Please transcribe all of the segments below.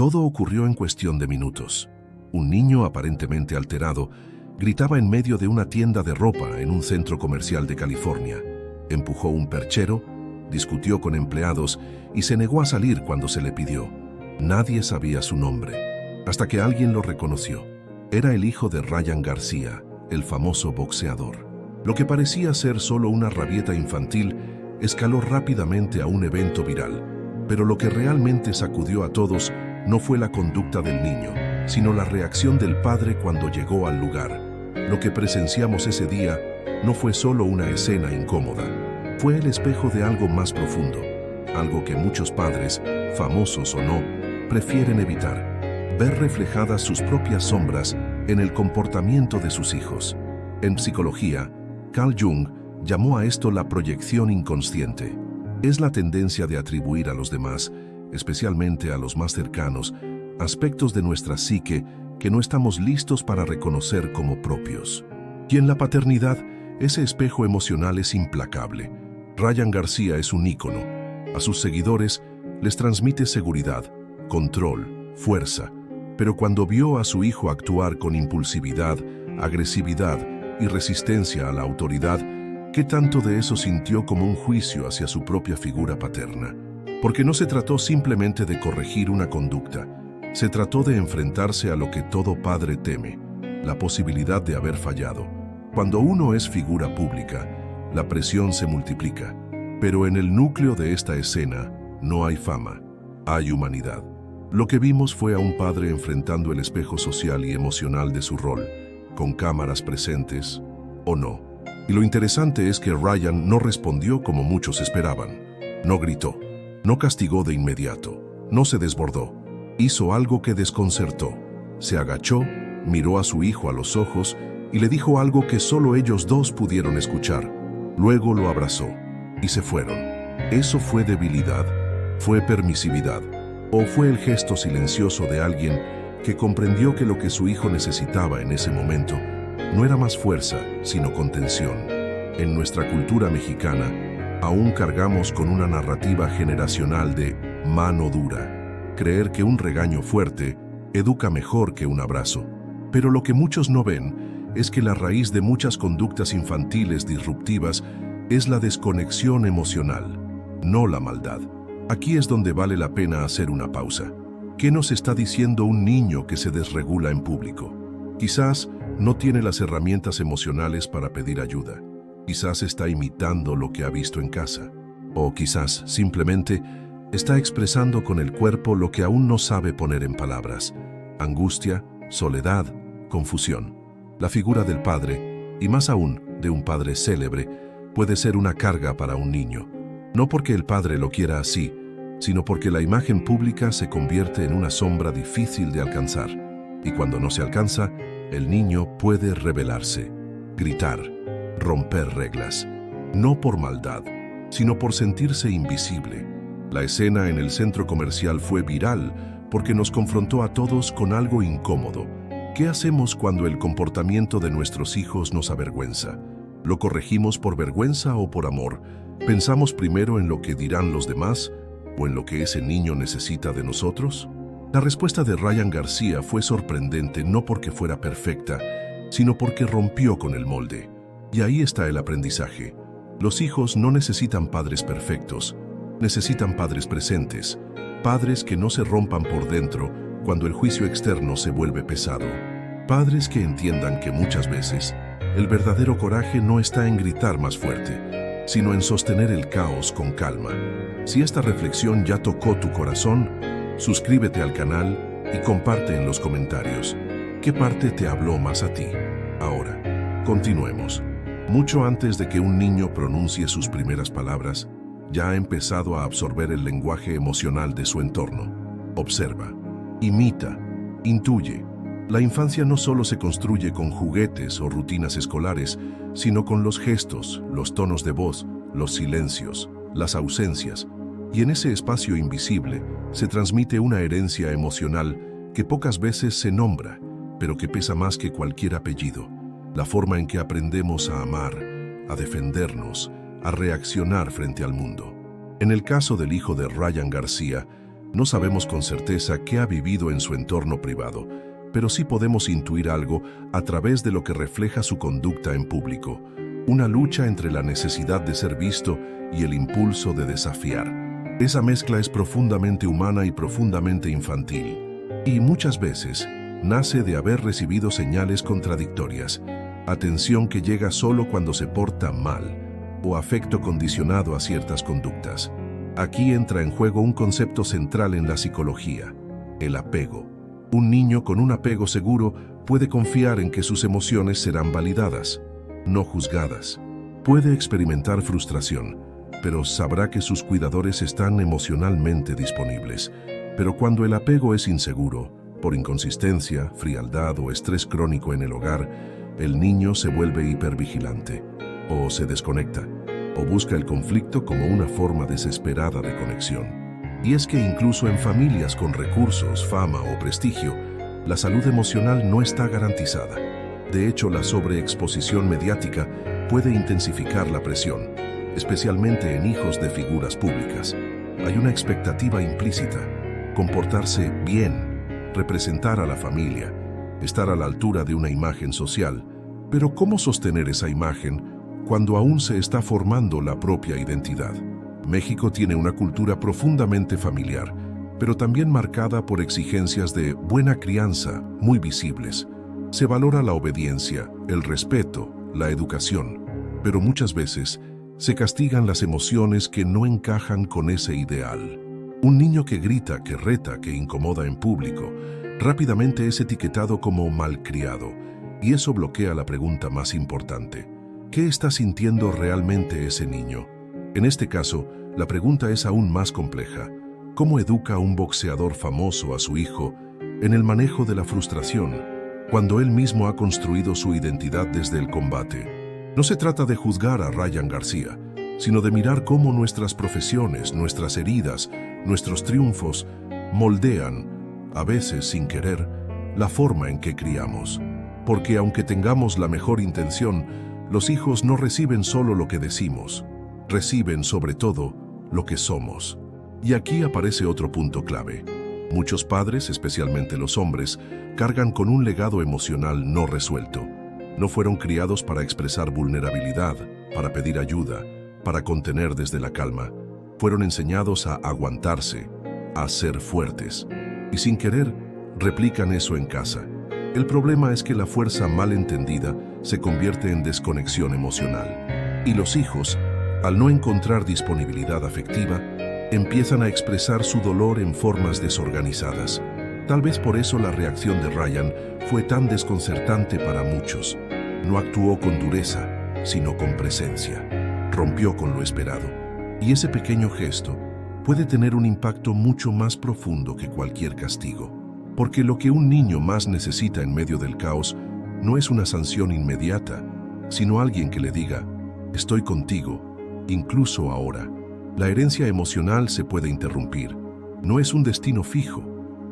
Todo ocurrió en cuestión de minutos. Un niño aparentemente alterado gritaba en medio de una tienda de ropa en un centro comercial de California. Empujó un perchero, discutió con empleados y se negó a salir cuando se le pidió. Nadie sabía su nombre, hasta que alguien lo reconoció. Era el hijo de Ryan García, el famoso boxeador. Lo que parecía ser solo una rabieta infantil escaló rápidamente a un evento viral, pero lo que realmente sacudió a todos no fue la conducta del niño, sino la reacción del padre cuando llegó al lugar. Lo que presenciamos ese día no fue solo una escena incómoda, fue el espejo de algo más profundo, algo que muchos padres, famosos o no, prefieren evitar: ver reflejadas sus propias sombras en el comportamiento de sus hijos. En psicología, Carl Jung llamó a esto la proyección inconsciente. Es la tendencia de atribuir a los demás, especialmente a los más cercanos, aspectos de nuestra psique que no estamos listos para reconocer como propios. Y en la paternidad, ese espejo emocional es implacable. Ryan García es un ícono. A sus seguidores les transmite seguridad, control, fuerza, pero cuando vio a su hijo actuar con impulsividad, agresividad y resistencia a la autoridad, ¿qué tanto de eso sintió como un juicio hacia su propia figura paterna? Porque no se trató simplemente de corregir una conducta, se trató de enfrentarse a lo que todo padre teme: la posibilidad de haber fallado. Cuando uno es figura pública, la presión se multiplica, pero en el núcleo de esta escena no hay fama, hay humanidad. Lo que vimos fue a un padre enfrentando el espejo social y emocional de su rol, con cámaras presentes o no. Y lo interesante es que Ryan no respondió como muchos esperaban. No gritó, no castigó de inmediato, no se desbordó. Hizo algo que desconcertó. Se agachó, miró a su hijo a los ojos y le dijo algo que solo ellos dos pudieron escuchar. Luego lo abrazó y se fueron. ¿Eso fue debilidad? ¿Fue permisividad? ¿O fue el gesto silencioso de alguien que comprendió que lo que su hijo necesitaba en ese momento no era más fuerza, sino contención? En nuestra cultura mexicana, aún cargamos con una narrativa generacional de mano dura. Creer que un regaño fuerte educa mejor que un abrazo. Pero lo que muchos no ven es que la raíz de muchas conductas infantiles disruptivas es la desconexión emocional, no la maldad. Aquí es donde vale la pena hacer una pausa. ¿Qué nos está diciendo un niño que se desregula en público? Quizás no tiene las herramientas emocionales para pedir ayuda. Quizás está imitando lo que ha visto en casa. O quizás simplemente está expresando con el cuerpo lo que aún no sabe poner en palabras: angustia, soledad, confusión. La figura del padre, y más aún de un padre célebre, puede ser una carga para un niño. No porque el padre lo quiera así, sino porque la imagen pública se convierte en una sombra difícil de alcanzar. Y cuando no se alcanza, el niño puede rebelarse, gritar, romper reglas. No por maldad, sino por sentirse invisible. La escena en el centro comercial fue viral porque nos confrontó a todos con algo incómodo. ¿Qué hacemos cuando el comportamiento de nuestros hijos nos avergüenza? ¿Lo corregimos por vergüenza o por amor? ¿Pensamos primero en lo que dirán los demás o en lo que ese niño necesita de nosotros? La respuesta de Ryan García fue sorprendente, no porque fuera perfecta, sino porque rompió con el molde. Y ahí está el aprendizaje. Los hijos no necesitan padres perfectos, necesitan padres presentes, padres que no se rompan por dentro cuando el juicio externo se vuelve pesado, padres que entiendan que muchas veces el verdadero coraje no está en gritar más fuerte, sino en sostener el caos con calma. Si esta reflexión ya tocó tu corazón, suscríbete al canal y comparte en los comentarios qué parte te habló más a ti. Ahora, continuemos. Mucho antes de que un niño pronuncie sus primeras palabras, ya ha empezado a absorber el lenguaje emocional de su entorno. Observa, imita, intuye. La infancia no solo se construye con juguetes o rutinas escolares, sino con los gestos, los tonos de voz, los silencios, las ausencias. Y en ese espacio invisible se transmite una herencia emocional que pocas veces se nombra, pero que pesa más que cualquier apellido. La forma en que aprendemos a amar, a defendernos, a reaccionar frente al mundo. En el caso del hijo de Ryan García, No sabemos con certeza qué ha vivido en su entorno privado, pero sí podemos intuir algo a través de lo que refleja su conducta en público, una lucha entre la necesidad de ser visto y el impulso de desafiar. Esa mezcla es profundamente humana y profundamente infantil, y muchas veces nace de haber recibido señales contradictorias, atención que llega solo cuando se porta mal, o afecto condicionado a ciertas conductas. Aquí entra en juego un concepto central en la psicología: el apego. Un niño con un apego seguro puede confiar en que sus emociones serán validadas, no juzgadas. Puede experimentar frustración, pero sabrá que sus cuidadores están emocionalmente disponibles. Pero cuando el apego es inseguro, por inconsistencia, frialdad o estrés crónico en el hogar, el niño se vuelve hipervigilante, o se desconecta, o busca el conflicto como una forma desesperada de conexión. Y es que incluso en familias con recursos, fama o prestigio, la salud emocional no está garantizada. De hecho, la sobreexposición mediática puede intensificar la presión, especialmente en hijos de figuras públicas. Hay una expectativa implícita: comportarse bien, representar a la familia, estar a la altura de una imagen social. Pero ¿cómo sostener esa imagen cuando aún se está formando la propia identidad? México tiene una cultura profundamente familiar, pero también marcada por exigencias de buena crianza muy visibles. Se valora la obediencia, el respeto, la educación, pero muchas veces se castigan las emociones que no encajan con ese ideal. Un niño que grita, que reta, que incomoda en público, rápidamente es etiquetado como malcriado, y eso bloquea la pregunta más importante: ¿qué está sintiendo realmente ese niño? En este caso, la pregunta es aún más compleja. ¿Cómo educa un boxeador famoso a su hijo en el manejo de la frustración, cuando él mismo ha construido su identidad desde el combate? No se trata de juzgar a Ryan García, sino de mirar cómo nuestras profesiones, nuestras heridas, nuestros triunfos moldean, a veces sin querer, la forma en que criamos. Porque aunque tengamos la mejor intención, los hijos no reciben solo lo que decimos, reciben sobre todo lo que somos. Y aquí aparece otro punto clave. Muchos padres, especialmente los hombres, cargan con un legado emocional no resuelto. No fueron criados para expresar vulnerabilidad, para pedir ayuda, para contener desde la calma. Fueron enseñados a aguantarse, a ser fuertes. Y sin querer, replican eso en casa. El problema es que la fuerza mal entendida se convierte en desconexión emocional. Y los hijos, al no encontrar disponibilidad afectiva, empiezan a expresar su dolor en formas desorganizadas. Tal vez por eso la reacción de Ryan fue tan desconcertante para muchos. No actuó con dureza, sino con presencia. Rompió con lo esperado. Y ese pequeño gesto puede tener un impacto mucho más profundo que cualquier castigo. Porque lo que un niño más necesita en medio del caos no es una sanción inmediata, sino alguien que le diga: estoy contigo, incluso ahora. La herencia emocional se puede interrumpir, no es un destino fijo,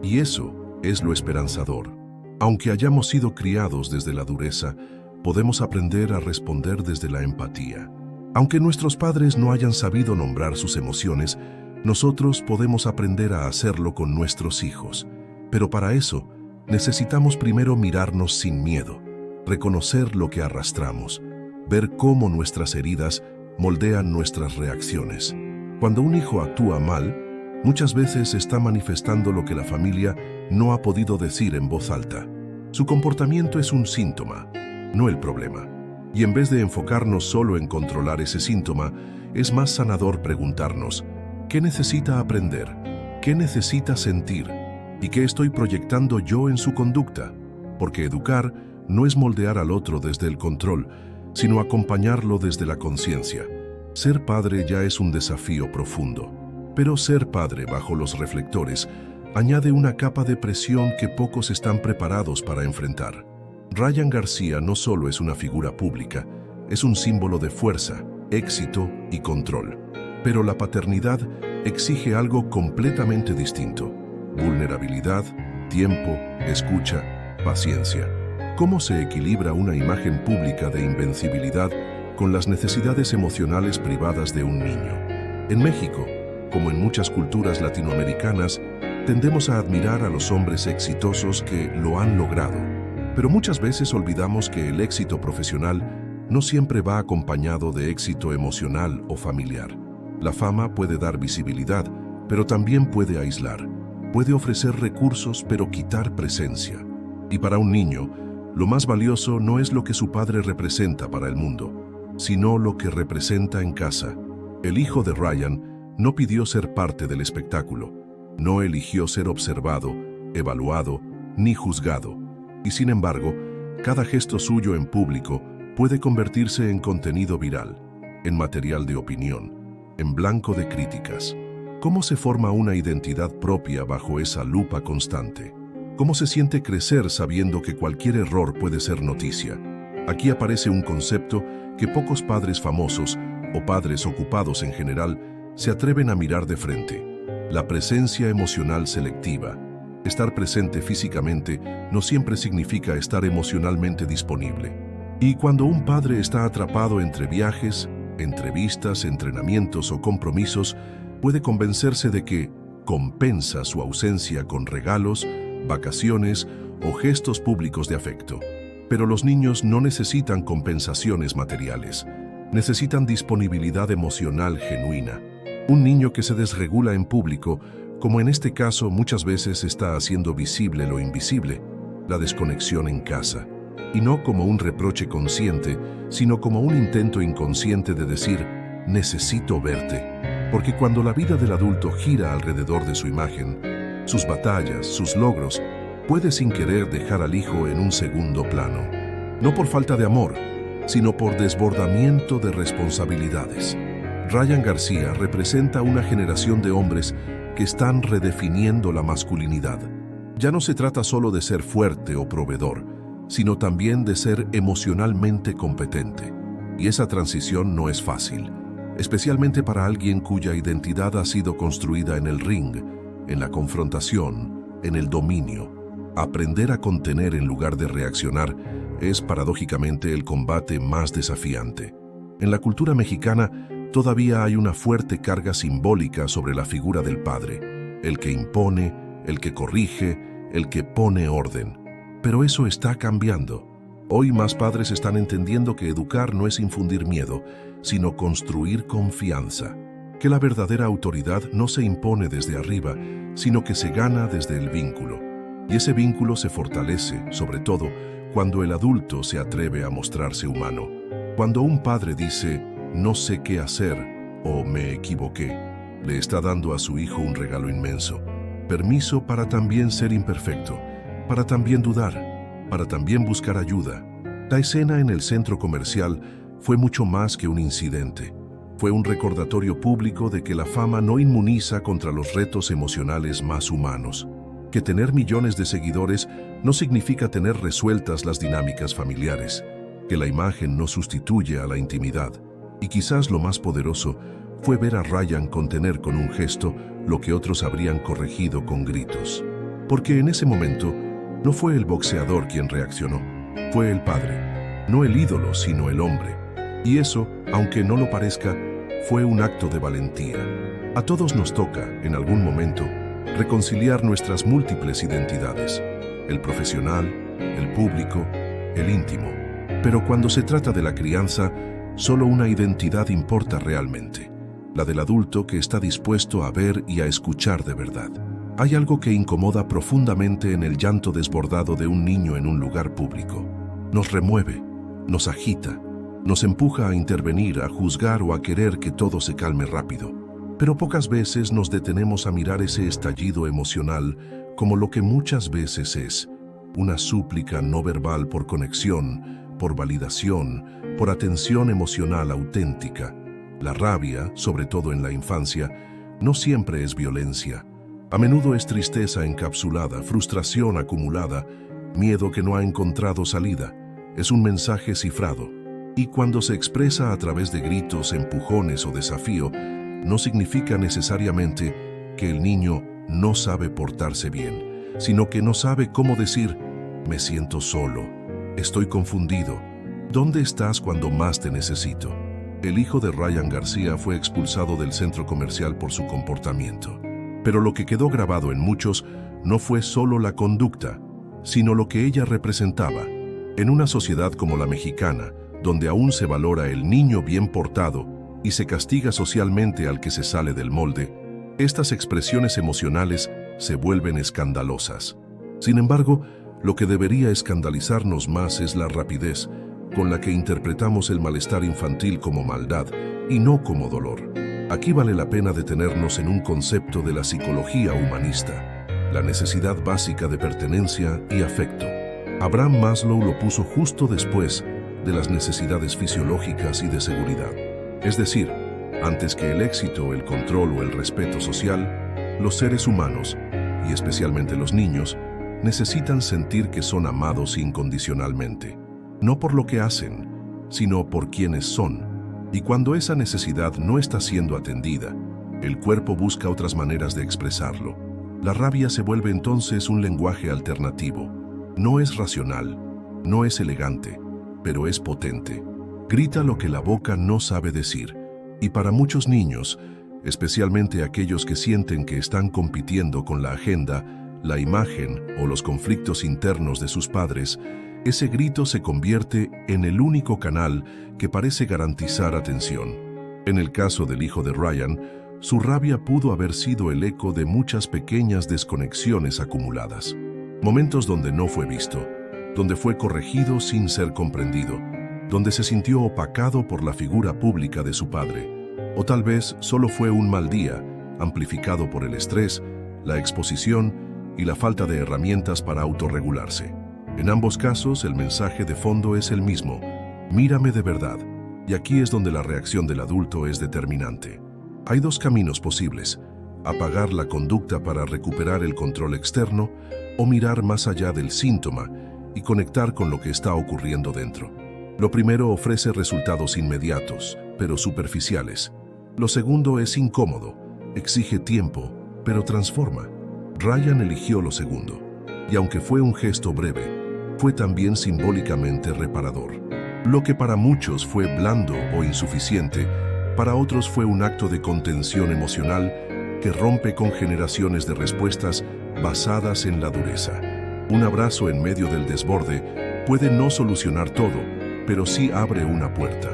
y eso es lo esperanzador. Aunque hayamos sido criados desde la dureza, podemos aprender a responder desde la empatía. Aunque nuestros padres no hayan sabido nombrar sus emociones, nosotros podemos aprender a hacerlo con nuestros hijos. Pero para eso, necesitamos primero mirarnos sin miedo, reconocer lo que arrastramos, ver cómo nuestras heridas moldean nuestras reacciones. Cuando un hijo actúa mal, muchas veces está manifestando lo que la familia no ha podido decir en voz alta. Su comportamiento es un síntoma, no el problema. Y en vez de enfocarnos solo en controlar ese síntoma, es más sanador preguntarnos: ¿qué necesita aprender? ¿Qué necesita sentir? ¿Y qué estoy proyectando yo en su conducta? Porque educar no es moldear al otro desde el control, sino acompañarlo desde la conciencia. Ser padre ya es un desafío profundo, pero ser padre bajo los reflectores añade una capa de presión que pocos están preparados para enfrentar. Ryan García no solo es una figura pública, es un símbolo de fuerza, éxito y control. Pero la paternidad exige algo completamente distinto: vulnerabilidad, tiempo, escucha, paciencia. ¿Cómo se equilibra una imagen pública de invencibilidad con las necesidades emocionales privadas de un niño? En México, como en muchas culturas latinoamericanas, tendemos a admirar a los hombres exitosos que lo han logrado, pero muchas veces olvidamos que el éxito profesional no siempre va acompañado de éxito emocional o familiar. La fama puede dar visibilidad, pero también puede aislar. Puede ofrecer recursos, pero quitar presencia. Y para un niño, lo más valioso no es lo que su padre representa para el mundo, sino lo que representa en casa. El hijo de Ryan no pidió ser parte del espectáculo, no eligió ser observado, evaluado, ni juzgado. Y sin embargo, cada gesto suyo en público puede convertirse en contenido viral, en material de opinión, en blanco de críticas. ¿Cómo se forma una identidad propia bajo esa lupa constante? ¿Cómo se siente crecer sabiendo que cualquier error puede ser noticia? Aquí aparece un concepto que pocos padres famosos, o padres ocupados en general, se atreven a mirar de frente: la presencia emocional selectiva. Estar presente físicamente no siempre significa estar emocionalmente disponible. Y cuando un padre está atrapado entre viajes, entrevistas, entrenamientos o compromisos, puede convencerse de que compensa su ausencia con regalos, vacaciones o gestos públicos de afecto. Pero los niños no necesitan compensaciones materiales, necesitan disponibilidad emocional genuina. Un niño que se desregula en público, como en este caso muchas veces está haciendo visible lo invisible, la desconexión en casa. Y no como un reproche consciente, sino como un intento inconsciente de decir, necesito verte. Porque cuando la vida del adulto gira alrededor de su imagen, sus batallas, sus logros, puede sin querer dejar al hijo en un segundo plano. No por falta de amor, sino por desbordamiento de responsabilidades. Ryan García representa una generación de hombres que están redefiniendo la masculinidad. Ya no se trata solo de ser fuerte o proveedor, sino también de ser emocionalmente competente. Y esa transición no es fácil, especialmente para alguien cuya identidad ha sido construida en el ring, en la confrontación, en el dominio. Aprender a contener en lugar de reaccionar es paradójicamente el combate más desafiante. En la cultura mexicana todavía hay una fuerte carga simbólica sobre la figura del padre, el que impone, el que corrige, el que pone orden. Pero eso está cambiando. Hoy más padres están entendiendo que educar no es infundir miedo, sino construir confianza. Que la verdadera autoridad no se impone desde arriba, sino que se gana desde el vínculo. Y ese vínculo se fortalece, sobre todo, cuando el adulto se atreve a mostrarse humano. Cuando un padre dice, no sé qué hacer o me equivoqué, le está dando a su hijo un regalo inmenso. Permiso para también ser imperfecto, para también dudar, para también buscar ayuda. La escena en el centro comercial fue mucho más que un incidente. Fue un recordatorio público de que la fama no inmuniza contra los retos emocionales más humanos. Que tener millones de seguidores no significa tener resueltas las dinámicas familiares. Que la imagen no sustituye a la intimidad. Y quizás lo más poderoso fue ver a Ryan contener con un gesto lo que otros habrían corregido con gritos. Porque en ese momento no fue el boxeador quien reaccionó, fue el padre. No el ídolo, sino el hombre. Y eso, aunque no lo parezca, fue un acto de valentía. A todos nos toca, en algún momento, reconciliar nuestras múltiples identidades, el profesional, el público, el íntimo. Pero cuando se trata de la crianza, solo una identidad importa realmente, la del adulto que está dispuesto a ver y a escuchar de verdad. Hay algo que incomoda profundamente en el llanto desbordado de un niño en un lugar público. Nos remueve, nos agita, nos empuja a intervenir, a juzgar o a querer que todo se calme rápido. Pero pocas veces nos detenemos a mirar ese estallido emocional como lo que muchas veces es: una súplica no verbal por conexión, por validación, por atención emocional auténtica. La rabia, sobre todo en la infancia, no siempre es violencia. A menudo es tristeza encapsulada, frustración acumulada, miedo que no ha encontrado salida. Es un mensaje cifrado. Y cuando se expresa a través de gritos, empujones o desafío, no significa necesariamente que el niño no sabe portarse bien, sino que no sabe cómo decir: me siento solo, estoy confundido, ¿dónde estás cuando más te necesito? el hijo de Ryan García fue expulsado del centro comercial por su comportamiento. Pero lo que quedó grabado en muchos no fue solo la conducta, sino lo que ella representaba. En una sociedad como la mexicana, donde aún se valora el niño bien portado y se castiga socialmente al que se sale del molde, estas expresiones emocionales se vuelven escandalosas. Sin embargo, lo que debería escandalizarnos más es la rapidez con la que interpretamos el malestar infantil como maldad y no como dolor. Aquí vale la pena detenernos en un concepto de la psicología humanista, la necesidad básica de pertenencia y afecto. Abraham Maslow lo puso justo después de las necesidades fisiológicas y de seguridad. Es decir, antes que el éxito, el control o el respeto social, los seres humanos, y especialmente los niños, necesitan sentir que son amados incondicionalmente, no por lo que hacen, sino por quienes son. Y cuando esa necesidad no está siendo atendida, el cuerpo busca otras maneras de expresarlo. La rabia se vuelve entonces un lenguaje alternativo. No es racional, no es elegante, pero es potente. Grita lo que la boca no sabe decir. Y para muchos niños, especialmente aquellos que sienten que están compitiendo con la agenda, la imagen o los conflictos internos de sus padres, ese grito se convierte en el único canal que parece garantizar atención. En el caso del hijo de Ryan, su rabia pudo haber sido el eco de muchas pequeñas desconexiones acumuladas. Momentos donde no fue visto, donde fue corregido sin ser comprendido, donde se sintió opacado por la figura pública de su padre. O tal vez solo fue un mal día, amplificado por el estrés, la exposición y la falta de herramientas para autorregularse. En ambos casos, el mensaje de fondo es el mismo: mírame de verdad. Y aquí es donde la reacción del adulto es determinante. Hay dos caminos posibles: apagar la conducta para recuperar el control externo, o mirar más allá del síntoma y conectar con lo que está ocurriendo dentro. Lo primero ofrece resultados inmediatos, pero superficiales. Lo segundo es incómodo, exige tiempo, pero transforma. Ryan eligió lo segundo, y aunque fue un gesto breve, fue también simbólicamente reparador. Lo que para muchos fue blando o insuficiente, para otros fue un acto de contención emocional que rompe con generaciones de respuestas basadas en la dureza. Un abrazo en medio del desborde puede no solucionar todo, pero sí abre una puerta.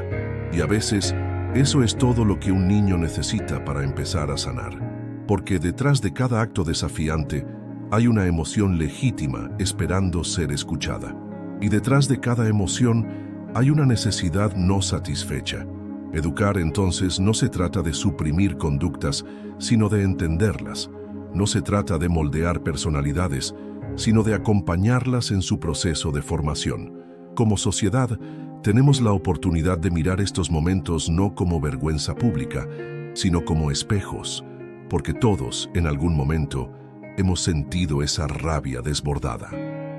Y a veces, eso es todo lo que un niño necesita para empezar a sanar. Porque detrás de cada acto desafiante hay una emoción legítima esperando ser escuchada. Y detrás de cada emoción hay una necesidad no satisfecha. Educar entonces no se trata de suprimir conductas, sino de entenderlas. No se trata de moldear personalidades, sino de acompañarlas en su proceso de formación. Como sociedad, tenemos la oportunidad de mirar estos momentos no como vergüenza pública, sino como espejos, porque todos, en algún momento, hemos sentido esa rabia desbordada.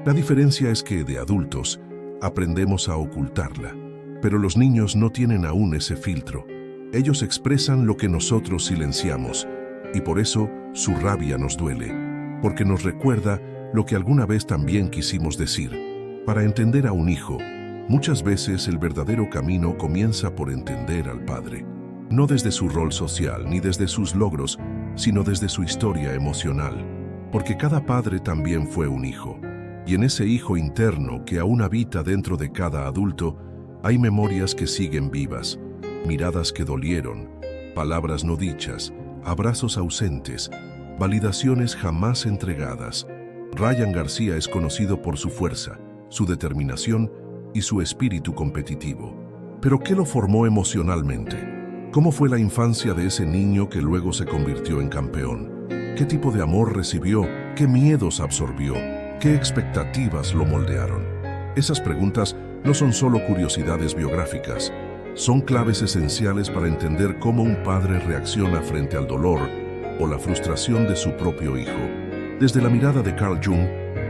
La diferencia es que, de adultos, aprendemos a ocultarla, pero los niños no tienen aún ese filtro. Ellos expresan lo que nosotros silenciamos, y por eso su rabia nos duele, porque nos recuerda lo que alguna vez también quisimos decir. Para entender a un hijo, muchas veces el verdadero camino comienza por entender al padre, no desde su rol social ni desde sus logros, sino desde su historia emocional, porque cada padre también fue un hijo, y en ese hijo interno que aún habita dentro de cada adulto, hay memorias que siguen vivas, miradas que dolieron, palabras no dichas, abrazos ausentes, validaciones jamás entregadas. Ryan García es conocido por su fuerza, su determinación y su espíritu competitivo. ¿Pero qué lo formó emocionalmente? ¿Cómo fue la infancia de ese niño que luego se convirtió en campeón? ¿Qué tipo de amor recibió? ¿Qué miedos absorbió? ¿Qué expectativas lo moldearon? Esas preguntas no son solo curiosidades biográficas, son claves esenciales para entender cómo un padre reacciona frente al dolor o la frustración de su propio hijo. Desde la mirada de Carl Jung,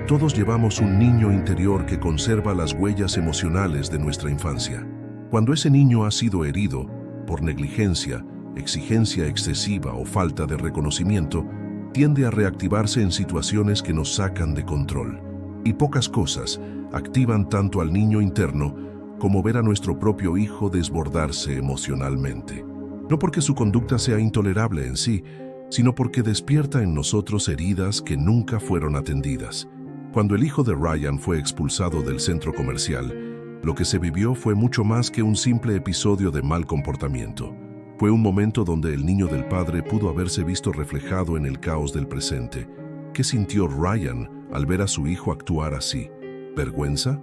todos llevamos un niño interior que conserva las huellas emocionales de nuestra infancia. Cuando ese niño ha sido herido por negligencia, exigencia excesiva o falta de reconocimiento, tiende a reactivarse en situaciones que nos sacan de control. Y pocas cosas activan tanto al niño interno como ver a nuestro propio hijo desbordarse emocionalmente. No porque su conducta sea intolerable en sí, sino porque despierta en nosotros heridas que nunca fueron atendidas. Cuando el hijo de Ryan fue expulsado del centro comercial, lo que se vivió fue mucho más que un simple episodio de mal comportamiento. Fue un momento donde el niño del padre pudo haberse visto reflejado en el caos del presente. ¿Qué sintió Ryan al ver a su hijo actuar así? ¿Vergüenza?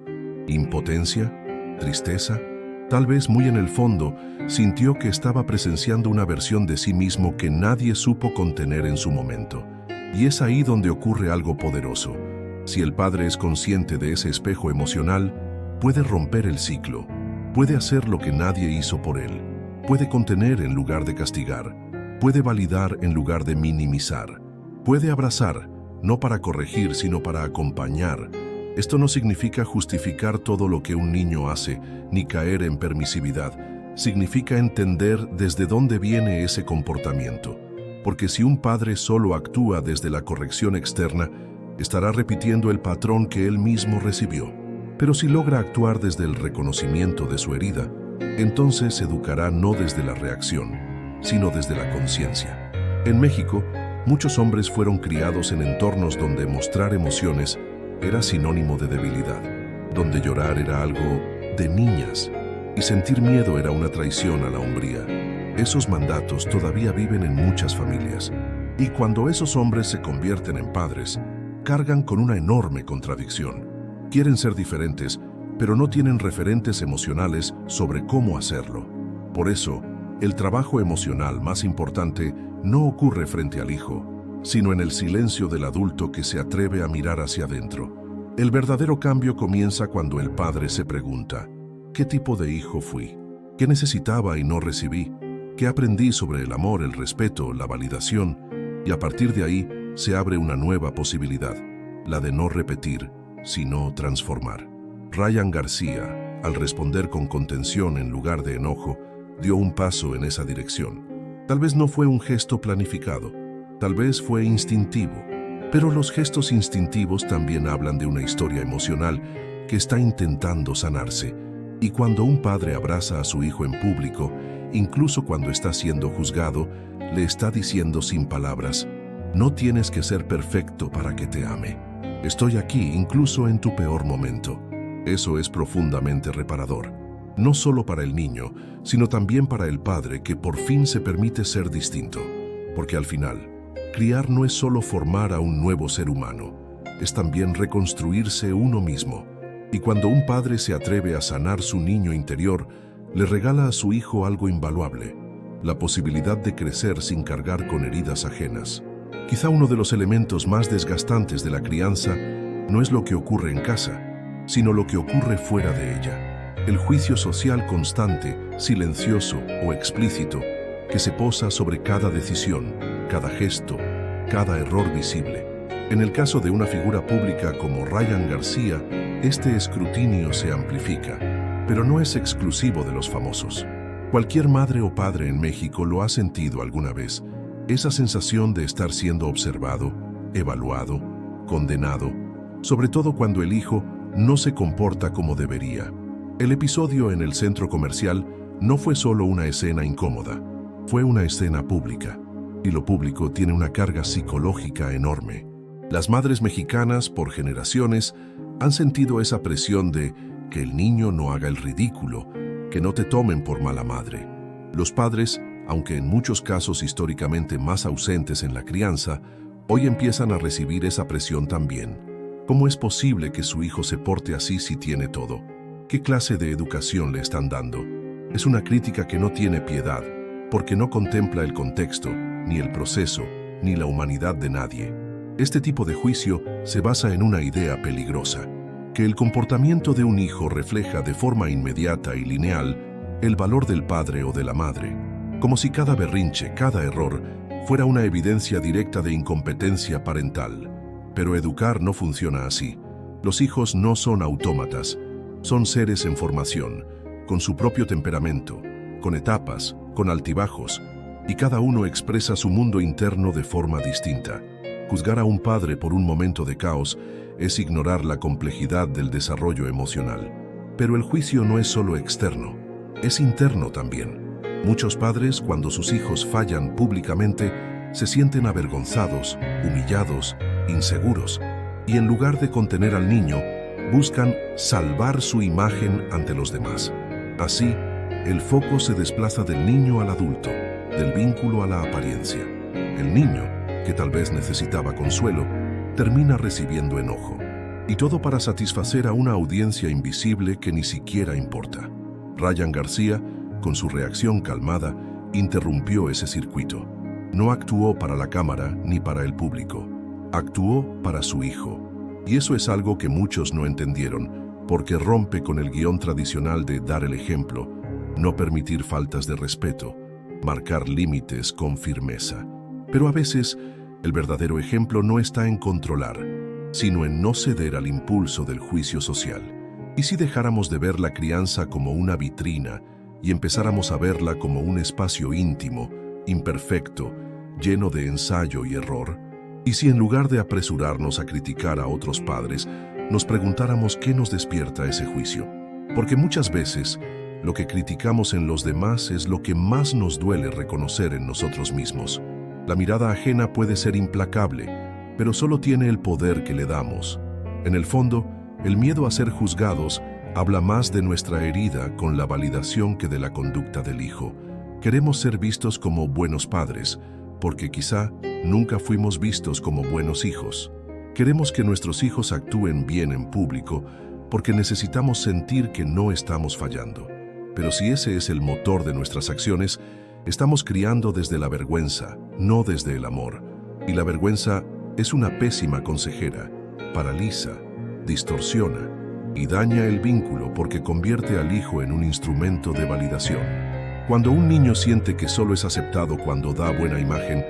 ¿Impotencia? ¿Tristeza? Tal vez muy en el fondo, sintió que estaba presenciando una versión de sí mismo que nadie supo contener en su momento. Y es ahí donde ocurre algo poderoso. Si el padre es consciente de ese espejo emocional, puede romper el ciclo, puede hacer lo que nadie hizo por él, puede contener en lugar de castigar, puede validar en lugar de minimizar, puede abrazar, no para corregir, sino para acompañar. Esto no significa justificar todo lo que un niño hace, ni caer en permisividad. Significa entender desde dónde viene ese comportamiento. Porque si un padre solo actúa desde la corrección externa, estará repitiendo el patrón que él mismo recibió. Pero si logra actuar desde el reconocimiento de su herida, entonces educará no desde la reacción, sino desde la conciencia. En México, muchos hombres fueron criados en entornos donde mostrar emociones era sinónimo de debilidad, donde llorar era algo de niñas y sentir miedo era una traición a la hombría. Esos mandatos todavía viven en muchas familias, y cuando esos hombres se convierten en padres, cargan con una enorme contradicción. Quieren ser diferentes, pero no tienen referentes emocionales sobre cómo hacerlo. Por eso, el trabajo emocional más importante no ocurre frente al hijo, sino en el silencio del adulto que se atreve a mirar hacia adentro. El verdadero cambio comienza cuando el padre se pregunta: ¿qué tipo de hijo fui? ¿Qué necesitaba y no recibí? ¿Qué aprendí sobre el amor, el respeto, la validación? Y a partir de ahí se abre una nueva posibilidad, la de no repetir, sino transformar. Ryan García, al responder con contención en lugar de enojo, dio un paso en esa dirección. Tal vez no fue un gesto planificado, tal vez fue instintivo, pero los gestos instintivos también hablan de una historia emocional que está intentando sanarse. Y cuando un padre abraza a su hijo en público, incluso cuando está siendo juzgado, le está diciendo sin palabras: no tienes que ser perfecto para que te ame. Estoy aquí incluso en tu peor momento. Eso es profundamente reparador, no solo para el niño, sino también para el padre que por fin se permite ser distinto. Porque al final, criar no es solo formar a un nuevo ser humano, es también reconstruirse uno mismo. Y cuando un padre se atreve a sanar su niño interior, le regala a su hijo algo invaluable: la posibilidad de crecer sin cargar con heridas ajenas. Quizá uno de los elementos más desgastantes de la crianza no es lo que ocurre en casa, sino lo que ocurre fuera de ella. El juicio social constante, silencioso o explícito, que se posa sobre cada decisión, cada gesto, cada error visible. En el caso de una figura pública como Ryan García, este escrutinio se amplifica, pero no es exclusivo de los famosos. Cualquier madre o padre en México lo ha sentido alguna vez, esa sensación de estar siendo observado, evaluado, condenado, sobre todo cuando el hijo no se comporta como debería. El episodio en el centro comercial no fue solo una escena incómoda, fue una escena pública, y lo público tiene una carga psicológica enorme. Las madres mexicanas, por generaciones, han sentido esa presión de que el niño no haga el ridículo, que no te tomen por mala madre. Los padres, aunque en muchos casos históricamente más ausentes en la crianza, hoy empiezan a recibir esa presión también. ¿Cómo es posible que su hijo se porte así si tiene todo? ¿Qué clase de educación le están dando? Es una crítica que no tiene piedad, porque no contempla el contexto, ni el proceso, ni la humanidad de nadie. Este tipo de juicio se basa en una idea peligrosa: que el comportamiento de un hijo refleja de forma inmediata y lineal el valor del padre o de la madre, como si cada berrinche, cada error, fuera una evidencia directa de incompetencia parental. Pero educar no funciona así. Los hijos no son autómatas, son seres en formación, con su propio temperamento, con etapas, con altibajos, y cada uno expresa su mundo interno de forma distinta. Juzgar a un padre por un momento de caos es ignorar la complejidad del desarrollo emocional. Pero el juicio no es solo externo, es interno también. Muchos padres, cuando sus hijos fallan públicamente, se sienten avergonzados, humillados, inseguros, y en lugar de contener al niño, buscan salvar su imagen ante los demás. Así, el foco se desplaza del niño al adulto, del vínculo a la apariencia. El niño, que tal vez necesitaba consuelo, termina recibiendo enojo. Y todo para satisfacer a una audiencia invisible que ni siquiera importa. Ryan García, con su reacción calmada, interrumpió ese circuito. No actuó para la cámara ni para el público. Actuó para su hijo. Y eso es algo que muchos no entendieron, porque rompe con el guión tradicional de dar el ejemplo, no permitir faltas de respeto, marcar límites con firmeza. Pero a veces, el verdadero ejemplo no está en controlar, sino en no ceder al impulso del juicio social. ¿Y si dejáramos de ver la crianza como una vitrina y empezáramos a verla como un espacio íntimo, imperfecto, lleno de ensayo y error? ¿Y si en lugar de apresurarnos a criticar a otros padres, nos preguntáramos qué nos despierta ese juicio? Porque muchas veces, lo que criticamos en los demás es lo que más nos duele reconocer en nosotros mismos. La mirada ajena puede ser implacable, pero solo tiene el poder que le damos. En el fondo, el miedo a ser juzgados habla más de nuestra herida con la validación que de la conducta del hijo. Queremos ser vistos como buenos padres, porque quizá nunca fuimos vistos como buenos hijos. Queremos que nuestros hijos actúen bien en público, porque necesitamos sentir que no estamos fallando. Pero si ese es el motor de nuestras acciones, estamos criando desde la vergüenza, no desde el amor. Y la vergüenza es una pésima consejera, paraliza, distorsiona y daña el vínculo porque convierte al hijo en un instrumento de validación. Cuando un niño siente que solo es aceptado cuando da buena imagen,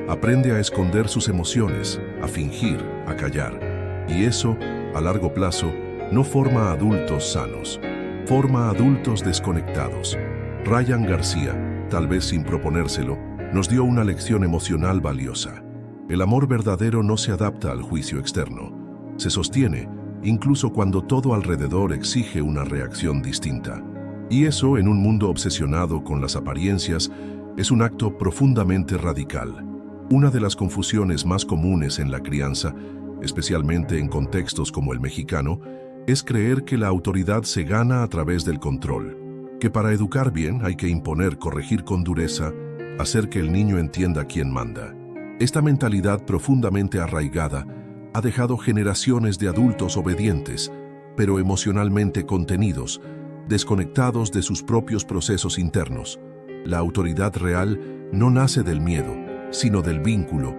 aprende a esconder sus emociones, a fingir, a callar. Y eso, a largo plazo, no forma adultos sanos, forma adultos desconectados. Ryan García, tal vez sin proponérselo, nos dio una lección emocional valiosa. El amor verdadero no se adapta al juicio externo. Se sostiene, incluso cuando todo alrededor exige una reacción distinta. Y eso, en un mundo obsesionado con las apariencias, es un acto profundamente radical. Una de las confusiones más comunes en la crianza, especialmente en contextos como el mexicano, es creer que la autoridad se gana a través del control, que para educar bien hay que imponer, corregir con dureza, hacer que el niño entienda quién manda. Esta mentalidad profundamente arraigada ha dejado generaciones de adultos obedientes, pero emocionalmente contenidos, desconectados de sus propios procesos internos. La autoridad real no nace del miedo, sino del vínculo.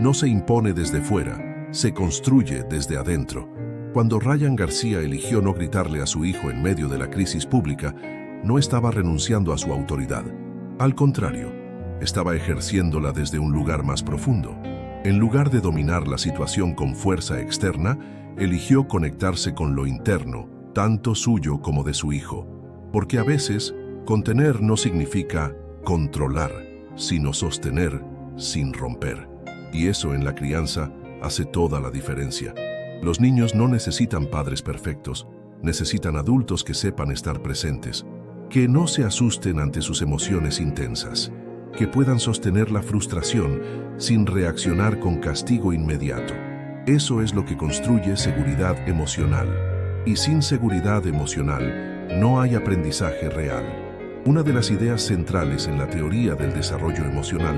No se impone desde fuera, se construye desde adentro. Cuando Ryan García eligió no gritarle a su hijo en medio de la crisis pública, no estaba renunciando a su autoridad. Al contrario, estaba ejerciéndola desde un lugar más profundo. En lugar de dominar la situación con fuerza externa, eligió conectarse con lo interno, tanto suyo como de su hijo. Porque a veces, contener no significa controlar, sino sostener sin romper. Y eso en la crianza hace toda la diferencia. Los niños no necesitan padres perfectos, necesitan adultos que sepan estar presentes, que no se asusten ante sus emociones intensas, que puedan sostener la frustración sin reaccionar con castigo inmediato. Eso es lo que construye seguridad emocional. Y sin seguridad emocional no hay aprendizaje real. Una de las ideas centrales en la teoría del desarrollo emocional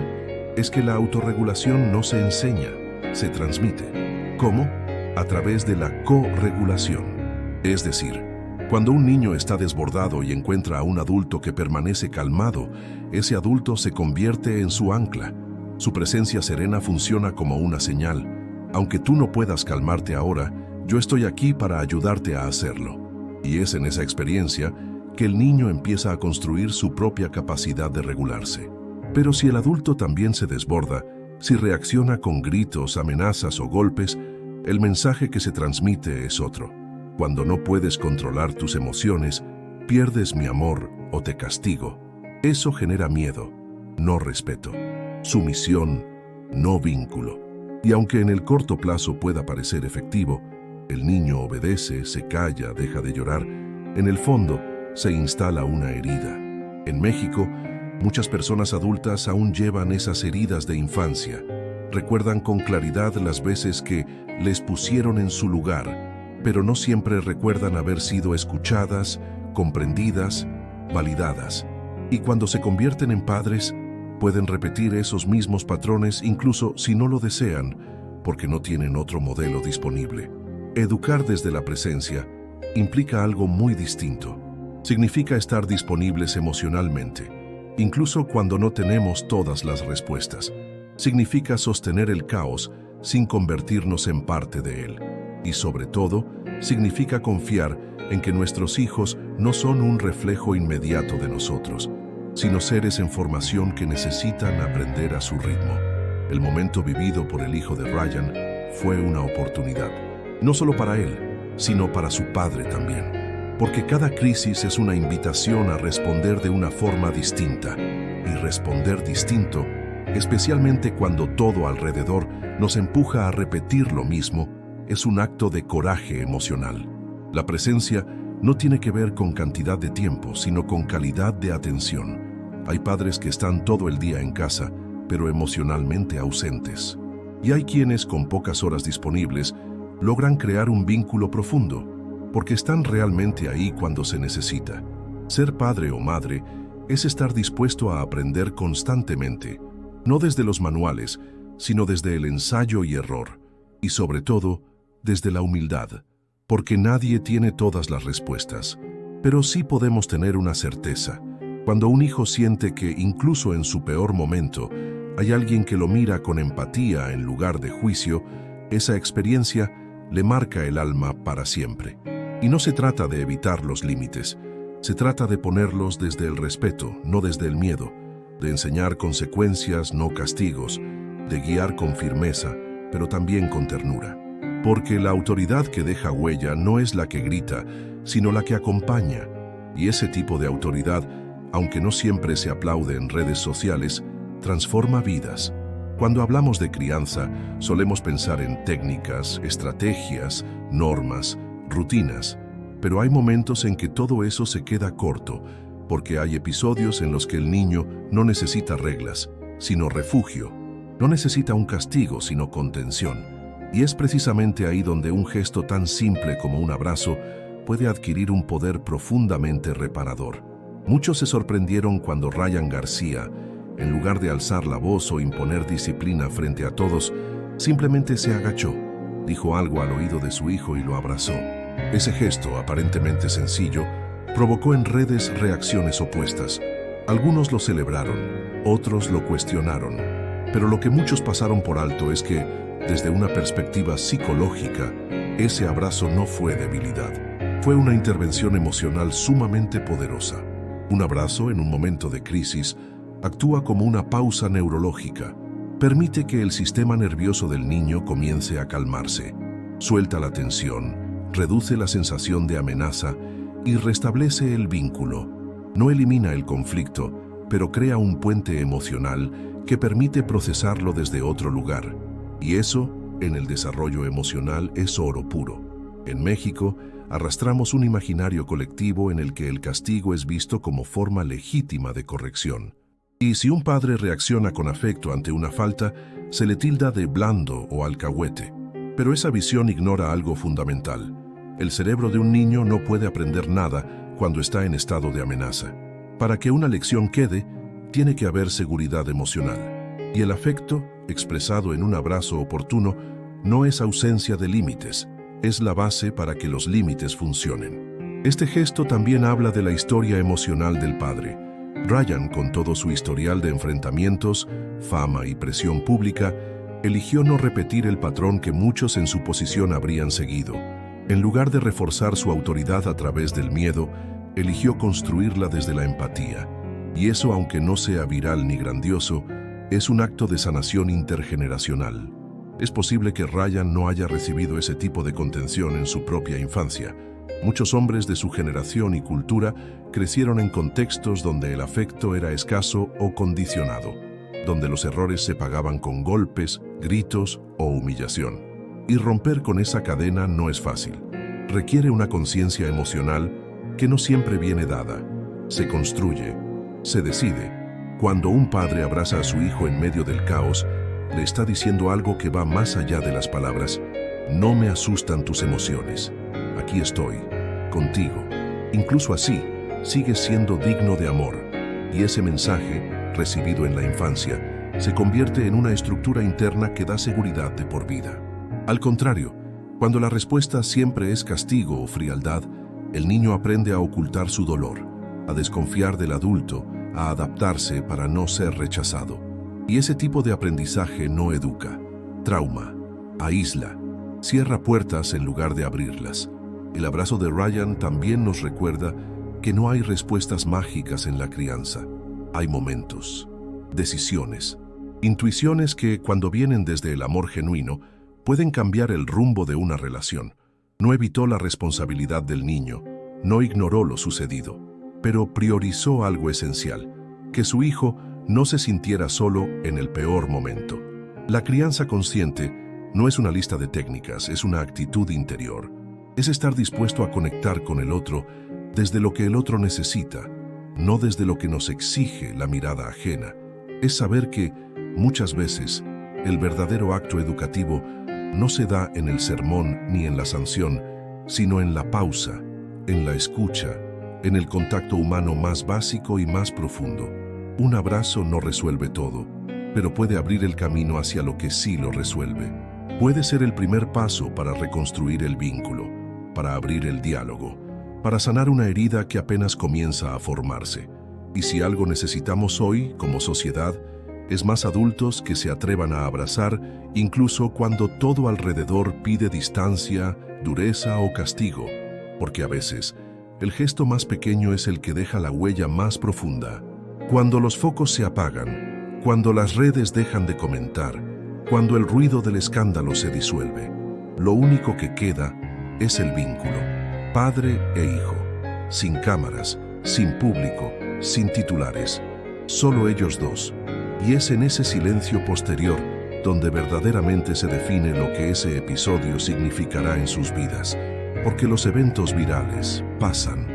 es que la autorregulación no se enseña, se transmite. ¿Cómo? A través de la corregulación. Es decir, cuando un niño está desbordado y encuentra a un adulto que permanece calmado, ese adulto se convierte en su ancla. Su presencia serena funciona como una señal. Aunque tú no puedas calmarte ahora, yo estoy aquí para ayudarte a hacerlo. Y es en esa experiencia que el niño empieza a construir su propia capacidad de regularse. Pero si el adulto también se desborda, si reacciona con gritos, amenazas o golpes, el mensaje que se transmite es otro. Cuando no puedes controlar tus emociones, pierdes mi amor o te castigo. Eso genera miedo, no respeto. Sumisión, no vínculo. Y aunque en el corto plazo pueda parecer efectivo, el niño obedece, se calla, deja de llorar, En el fondo, se instala una herida. En México, muchas personas adultas aún llevan esas heridas de infancia. Recuerdan con claridad las veces que les pusieron en su lugar, pero no siempre recuerdan haber sido escuchadas, comprendidas, validadas. Y cuando se convierten en padres, pueden repetir esos mismos patrones incluso si no lo desean, porque no tienen otro modelo disponible. Educar desde la presencia implica algo muy distinto. Significa estar disponibles emocionalmente, incluso cuando no tenemos todas las respuestas. Significa sostener el caos sin convertirnos en parte de él. Y sobre todo, significa confiar en que nuestros hijos no son un reflejo inmediato de nosotros, sino seres en formación que necesitan aprender a su ritmo. El momento vivido por el hijo de Ryan fue una oportunidad, no solo para él, sino para su padre también. Porque cada crisis es una invitación a responder de una forma distinta. Y responder distinto, especialmente cuando todo alrededor nos empuja a repetir lo mismo, es un acto de coraje emocional. La presencia no tiene que ver con cantidad de tiempo, sino con calidad de atención. Hay padres que están todo el día en casa, pero emocionalmente ausentes. Y hay quienes, con pocas horas disponibles, logran crear un vínculo profundo, porque están realmente ahí cuando se necesita. Ser padre o madre es estar dispuesto a aprender constantemente, no desde los manuales, sino desde el ensayo y error, y sobre todo, desde la humildad, porque nadie tiene todas las respuestas, pero sí podemos tener una certeza. Cuando un hijo siente que, incluso en su peor momento, hay alguien que lo mira con empatía en lugar de juicio, esa experiencia le marca el alma para siempre. Y no se trata de evitar los límites, se trata de ponerlos desde el respeto, no desde el miedo, de enseñar consecuencias, no castigos, de guiar con firmeza, pero también con ternura. Porque la autoridad que deja huella no es la que grita, sino la que acompaña. Y ese tipo de autoridad, aunque no siempre se aplaude en redes sociales, transforma vidas. Cuando hablamos de crianza, solemos pensar en técnicas, estrategias, normas, rutinas, pero hay momentos en que todo eso se queda corto, porque hay episodios en los que el niño no necesita reglas, sino refugio, no necesita un castigo, sino contención. Y es precisamente ahí donde un gesto tan simple como un abrazo puede adquirir un poder profundamente reparador. Muchos se sorprendieron cuando Ryan García, en lugar de alzar la voz o imponer disciplina frente a todos, simplemente se agachó, dijo algo al oído de su hijo y lo abrazó. Ese gesto, aparentemente sencillo, provocó en redes reacciones opuestas. Algunos lo celebraron, otros lo cuestionaron, pero lo que muchos pasaron por alto es que, desde una perspectiva psicológica, ese abrazo no fue debilidad. Fue una intervención emocional sumamente poderosa. Un abrazo en un momento de crisis actúa como una pausa neurológica. Permite que el sistema nervioso del niño comience a calmarse. Suelta la tensión, reduce la sensación de amenaza y restablece el vínculo. No elimina el conflicto, pero crea un puente emocional que permite procesarlo desde otro lugar. Y eso, en el desarrollo emocional, es oro puro. En México, arrastramos un imaginario colectivo en el que el castigo es visto como forma legítima de corrección. Y si un padre reacciona con afecto ante una falta, se le tilda de blando o alcahuete. Pero esa visión ignora algo fundamental. El cerebro de un niño no puede aprender nada cuando está en estado de amenaza. Para que una lección quede, tiene que haber seguridad emocional. Y el afecto, expresado en un abrazo oportuno, no es ausencia de límites, es la base para que los límites funcionen. Este gesto también habla de la historia emocional del padre. Ryan, con todo su historial de enfrentamientos, fama y presión pública, eligió no repetir el patrón que muchos en su posición habrían seguido. En lugar de reforzar su autoridad a través del miedo, eligió construirla desde la empatía. Y eso, aunque no sea viral ni grandioso, es un acto de sanación intergeneracional. Es posible que Ryan no haya recibido ese tipo de contención en su propia infancia. Muchos hombres de su generación y cultura crecieron en contextos donde el afecto era escaso o condicionado, donde los errores se pagaban con golpes, gritos o humillación. Y romper con esa cadena no es fácil. Requiere una conciencia emocional, que no siempre viene dada. Se construye, se decide. Cuando un padre abraza a su hijo en medio del caos, le está diciendo algo que va más allá de las palabras. No me asustan tus emociones. Aquí estoy, contigo. Incluso así, sigues siendo digno de amor. Y ese mensaje, recibido en la infancia, se convierte en una estructura interna que da seguridad de por vida. Al contrario, cuando la respuesta siempre es castigo o frialdad, el niño aprende a ocultar su dolor, a desconfiar del adulto, a adaptarse para no ser rechazado. Y ese tipo de aprendizaje no educa, trauma, aísla, cierra puertas en lugar de abrirlas. El abrazo de Ryan también nos recuerda que no hay respuestas mágicas en la crianza. Hay momentos, decisiones, intuiciones que, cuando vienen desde el amor genuino, pueden cambiar el rumbo de una relación. No evitó la responsabilidad del niño, no ignoró lo sucedido, pero priorizó algo esencial, que su hijo no se sintiera solo en el peor momento. La crianza consciente no es una lista de técnicas, es una actitud interior. Es estar dispuesto a conectar con el otro desde lo que el otro necesita, no desde lo que nos exige la mirada ajena. Es saber que, muchas veces, el verdadero acto educativo no se da en el sermón ni en la sanción, sino en la pausa, en la escucha, en el contacto humano más básico y más profundo. Un abrazo no resuelve todo, pero puede abrir el camino hacia lo que sí lo resuelve. Puede ser el primer paso para reconstruir el vínculo, para abrir el diálogo, para sanar una herida que apenas comienza a formarse. Y si algo necesitamos hoy, como sociedad, es más adultos que se atrevan a abrazar, incluso cuando todo alrededor pide distancia, dureza o castigo, porque a veces el gesto más pequeño es el que deja la huella más profunda. Cuando los focos se apagan, cuando las redes dejan de comentar, cuando el ruido del escándalo se disuelve, lo único que queda es el vínculo, padre e hijo, sin cámaras, sin público, sin titulares, solo ellos dos. Y es en ese silencio posterior donde verdaderamente se define lo que ese episodio significará en sus vidas. Porque los eventos virales pasan,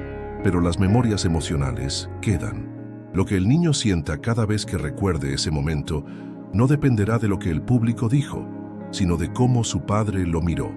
pero las memorias emocionales quedan. Lo que el niño sienta cada vez que recuerde ese momento no dependerá de lo que el público dijo, sino de cómo su padre lo miró,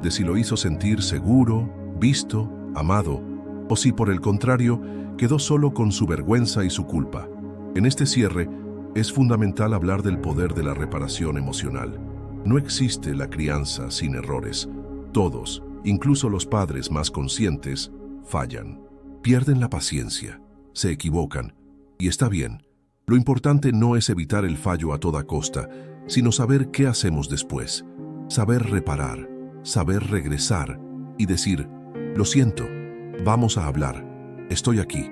de si lo hizo sentir seguro, visto, amado, o si por el contrario quedó solo con su vergüenza y su culpa. En este cierre, es fundamental hablar del poder de la reparación emocional. No existe la crianza sin errores. Todos, incluso los padres más conscientes, fallan. Pierden la paciencia, se equivocan, y está bien. Lo importante no es evitar el fallo a toda costa, sino saber qué hacemos después. Saber reparar, saber regresar y decir, lo siento, vamos a hablar, estoy aquí.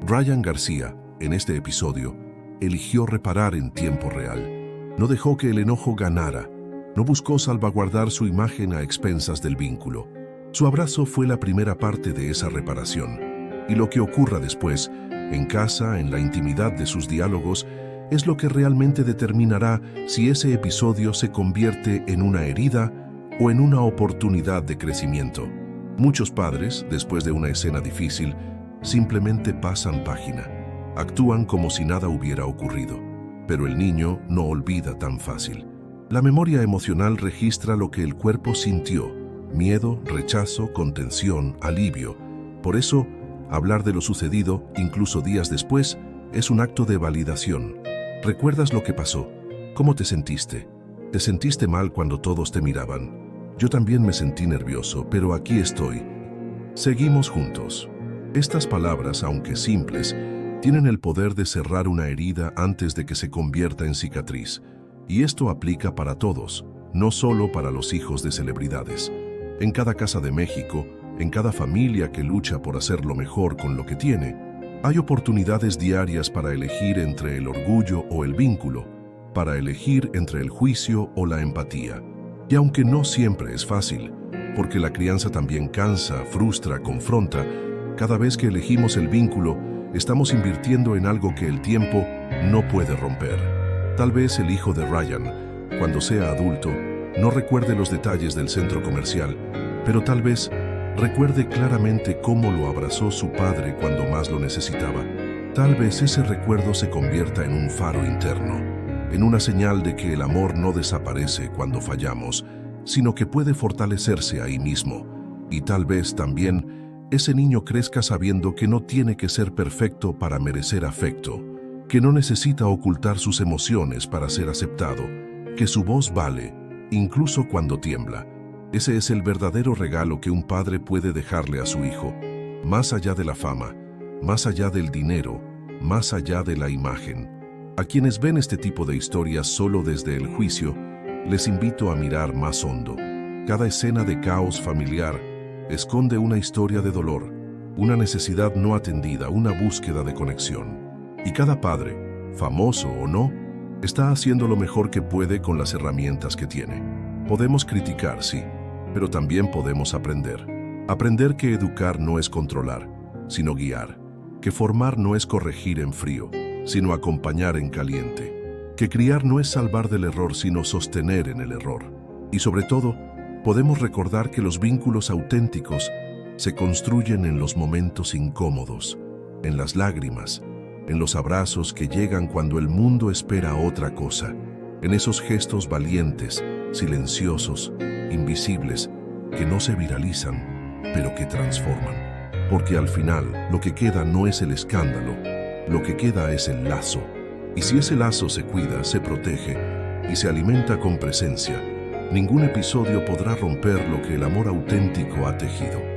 Ryan García, en este episodio, eligió reparar en tiempo real. No dejó que el enojo ganara. No buscó salvaguardar su imagen a expensas del vínculo. Su abrazo fue la primera parte de esa reparación. Y lo que ocurra después, en casa, en la intimidad de sus diálogos, es lo que realmente determinará si ese episodio se convierte en una herida o en una oportunidad de crecimiento. Muchos padres, después de una escena difícil, simplemente pasan página. Actúan como si nada hubiera ocurrido, pero el niño no olvida tan fácil. La memoria emocional registra lo que el cuerpo sintió: miedo, rechazo, contención, alivio. Por eso, hablar de lo sucedido, incluso días después, es un acto de validación. ¿Recuerdas lo que pasó? ¿Cómo te sentiste? ¿Te sentiste mal cuando todos te miraban? Yo también me sentí nervioso, pero aquí estoy. Seguimos juntos. Estas palabras, aunque simples, tienen el poder de cerrar una herida antes de que se convierta en cicatriz. Y esto aplica para todos, no solo para los hijos de celebridades. En cada casa de México, en cada familia que lucha por hacer lo mejor con lo que tiene, hay oportunidades diarias para elegir entre el orgullo o el vínculo, para elegir entre el juicio o la empatía. Y aunque no siempre es fácil, porque la crianza también cansa, frustra, confronta, cada vez que elegimos el vínculo, estamos invirtiendo en algo que el tiempo no puede romper. Tal vez el hijo de Ryan, cuando sea adulto, no recuerde los detalles del centro comercial, pero tal vez Recuerde claramente cómo lo abrazó su padre cuando más lo necesitaba. Tal vez ese recuerdo se convierta en un faro interno, en una señal de que el amor no desaparece cuando fallamos, sino que puede fortalecerse ahí mismo. Y tal vez también ese niño crezca sabiendo que no tiene que ser perfecto para merecer afecto, que no necesita ocultar sus emociones para ser aceptado, que su voz vale, incluso cuando tiembla. Ese es el verdadero regalo que un padre puede dejarle a su hijo, más allá de la fama, más allá del dinero, más allá de la imagen. A quienes ven este tipo de historias solo desde el juicio, les invito a mirar más hondo. Cada escena de caos familiar esconde una historia de dolor, una necesidad no atendida, una búsqueda de conexión. Y cada padre, famoso o no, está haciendo lo mejor que puede con las herramientas que tiene. Podemos criticar, sí, pero también podemos aprender. Aprender que educar no es controlar, sino guiar. Que formar no es corregir en frío, sino acompañar en caliente. Que criar no es salvar del error, sino sostener en el error. Y sobre todo, podemos recordar que los vínculos auténticos se construyen en los momentos incómodos, en las lágrimas, en los abrazos que llegan cuando el mundo espera otra cosa, en esos gestos valientes, silenciosos, invisibles, que no se viralizan, pero que transforman. Porque al final, lo que queda no es el escándalo, lo que queda es el lazo. Y si ese lazo se cuida, se protege y se alimenta con presencia, ningún episodio podrá romper lo que el amor auténtico ha tejido.